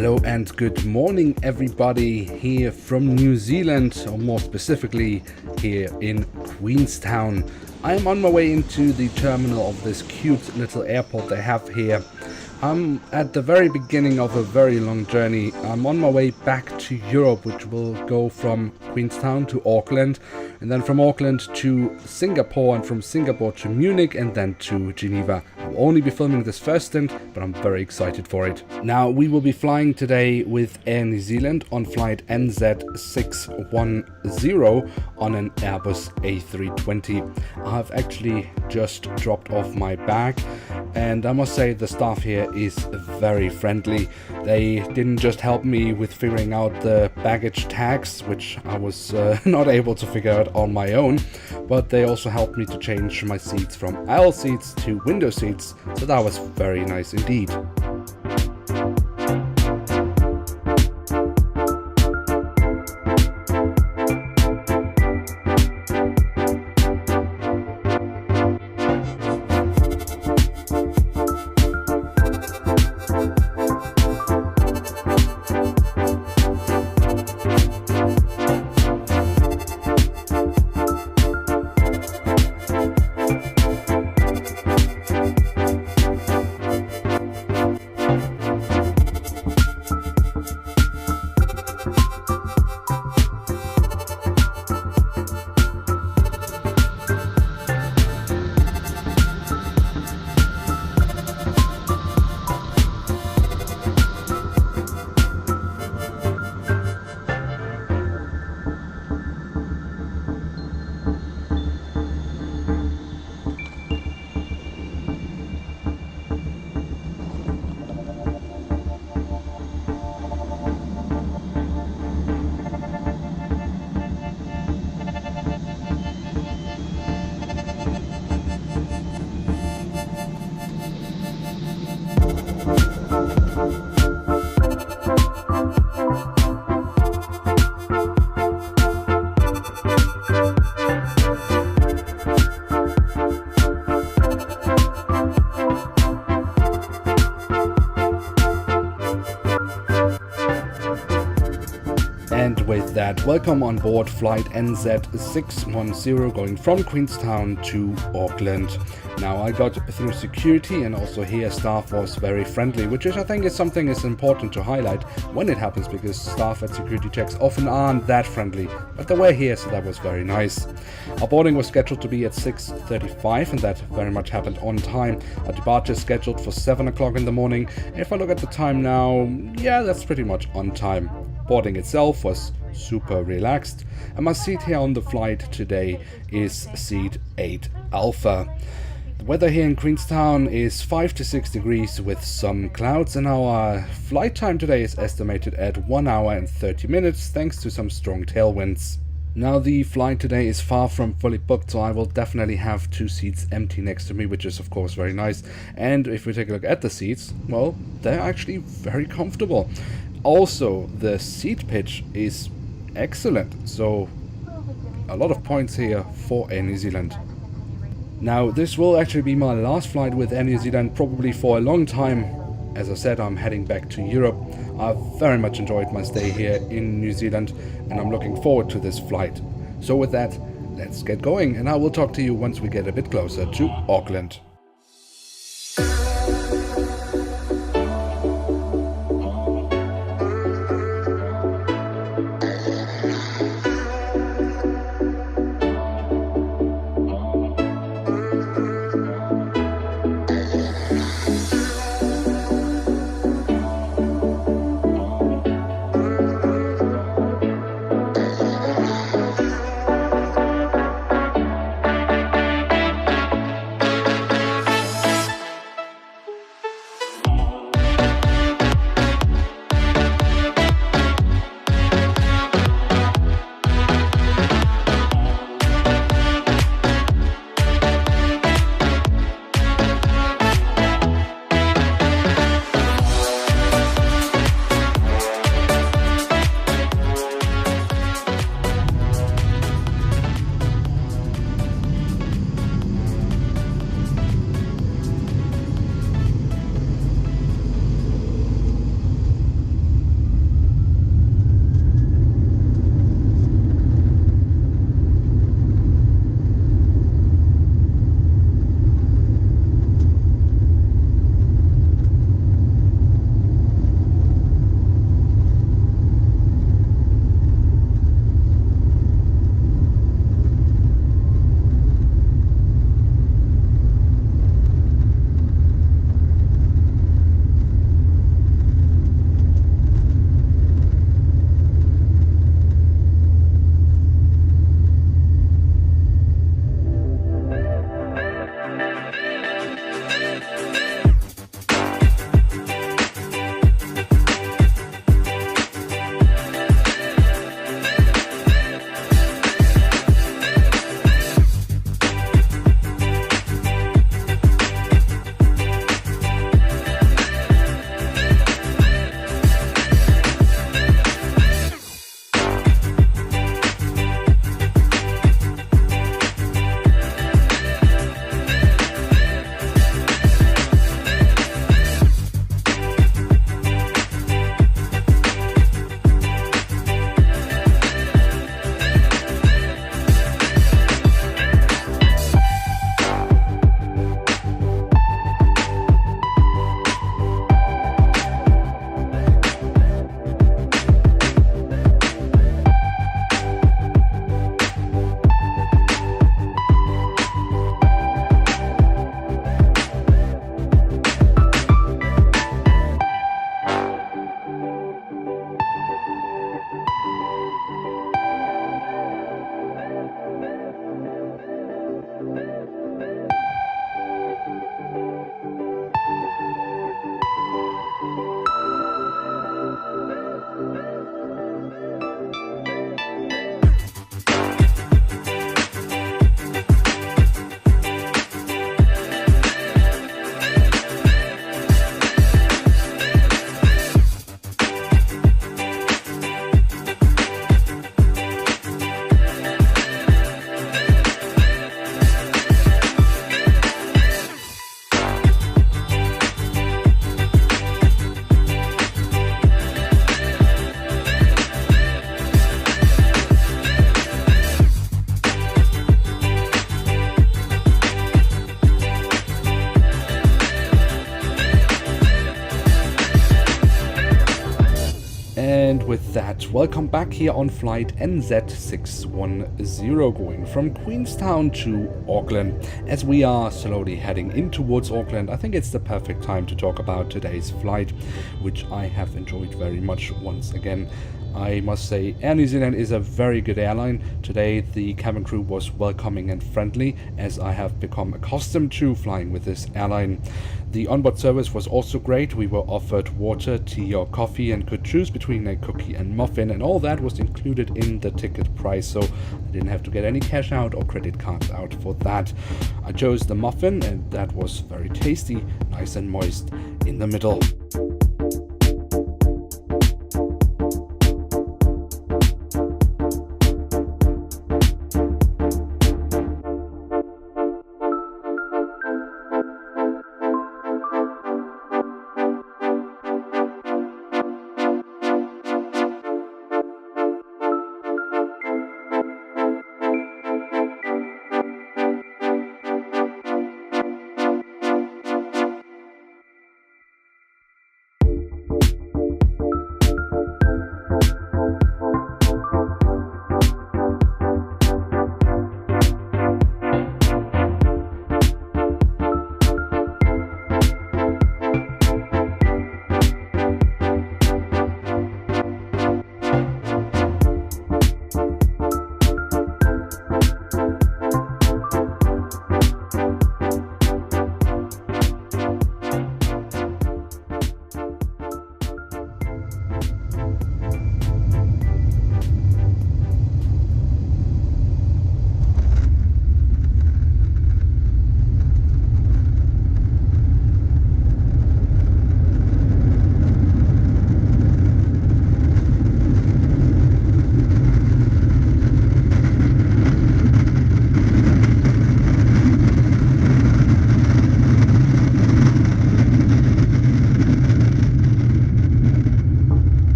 Hello and good morning everybody here from New Zealand, or more specifically here in Queenstown. I am on my way into the terminal of this cute little airport they have here. I'm at the very beginning of a very long journey. I'm on my way back to Europe, which will go from Queenstown to Auckland, and then from Auckland to Singapore, and from Singapore to Munich, and then to Geneva. I'll only be filming this first stint, but I'm very excited for it. Now, we will be flying today with Air New Zealand on flight NZ610 on an Airbus A320. I've actually just dropped off my bag, and I must say the staff here is very friendly. They didn't just help me with figuring out the baggage tags, which I was not able to figure out on my own, but they also helped me to change my seats from aisle seats to window seats, so that was very nice indeed. And with that, welcome on board flight NZ610 going from Queenstown to Auckland. Now, I got through security, and also here staff was very friendly, which is, I think, is something is important to highlight when it happens, because staff at security checks often aren't that friendly, but they were here, so that was very nice. Our boarding was scheduled to be at 6:35, and that very much happened on time. Our departure is scheduled for 7 o'clock in the morning. If I look at the time now, yeah, that's pretty much on time. Boarding itself was super relaxed, and my seat here on the flight today is seat 8 Alpha. The weather here in Queenstown is 5 to 6 degrees with some clouds, and our flight time today is estimated at 1 hour and 30 minutes thanks to some strong tailwinds. Now, the flight today is far from fully booked, so I will definitely have 2 seats empty next to me, which is of course very nice. And if we take a look at the seats, well, they're actually very comfortable. Also, the seat pitch is excellent, so a lot of points here for Air New Zealand. Now, this will actually be my last flight with Air New Zealand, probably for a long time. As I said, I'm heading back to Europe. I've very much enjoyed my stay here in New Zealand, and I'm looking forward to this flight. So with that, let's get going, and I will talk to you once we get a bit closer to Auckland. And with that, welcome back here on flight NZ610 going from Queenstown to Auckland. As we are slowly heading in towards Auckland, I think it's the perfect time to talk about today's flight, which I have enjoyed very much once again. I must say, Air New Zealand is a very good airline. Today the cabin crew was welcoming and friendly, as I have become accustomed to flying with this airline. The onboard service was also great. We were offered water, tea or coffee and could choose between a cookie and muffin, and all that was included in the ticket price, so I didn't have to get any cash out or credit card out for that. I chose the muffin and that was very tasty, nice and moist in the middle.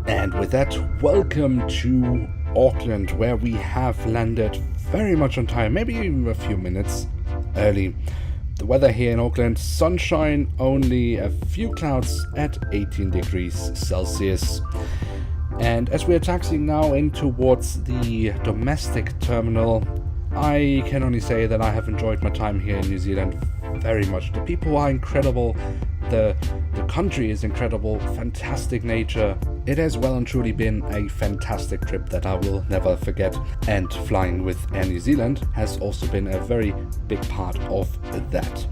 And with that, welcome to Auckland, where we have landed very much on time, maybe even a few minutes early. The weather here in Auckland, sunshine, only a few clouds at 18 degrees Celsius. And as we are taxiing now in towards the domestic terminal, I can only say that I have enjoyed my time here in New Zealand very much. The people are incredible, the country is incredible, fantastic nature. It has well and truly been a fantastic trip that I will never forget, and flying with Air New Zealand has also been a very big part of that.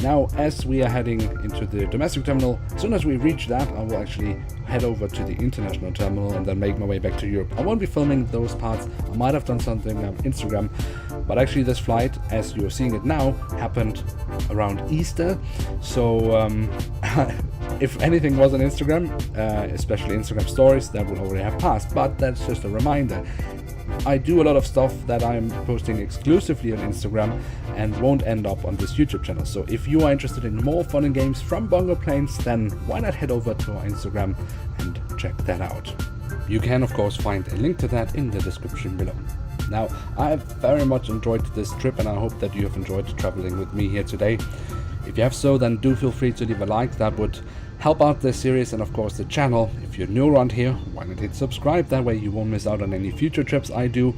Now, as we are heading into the domestic terminal, as soon as we reach that, I will actually head over to the international terminal and then make my way back to Europe. I won't be filming those parts. I might have done something on Instagram, but actually this flight, as you're seeing it now, happened around Easter. So if anything was on Instagram, especially Instagram stories, that would already have passed, but that's just a reminder. I do a lot of stuff that I'm posting exclusively on Instagram and won't end up on this YouTube channel. So if you are interested in more fun and games from Bongoplanes, then why not head over to our Instagram and check that out. You can of course find a link to that in the description below. Now, I have very much enjoyed this trip and I hope that you have enjoyed traveling with me here today. If you have so, then do feel free to leave a like. That would help out the series and of course the channel. If you're new around here, why not hit subscribe? That way you won't miss out on any future trips I do.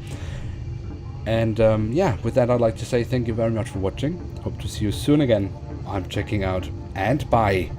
And yeah, with that I'd like to say thank you very much for watching. Hope to see you soon again. I'm checking out, and bye.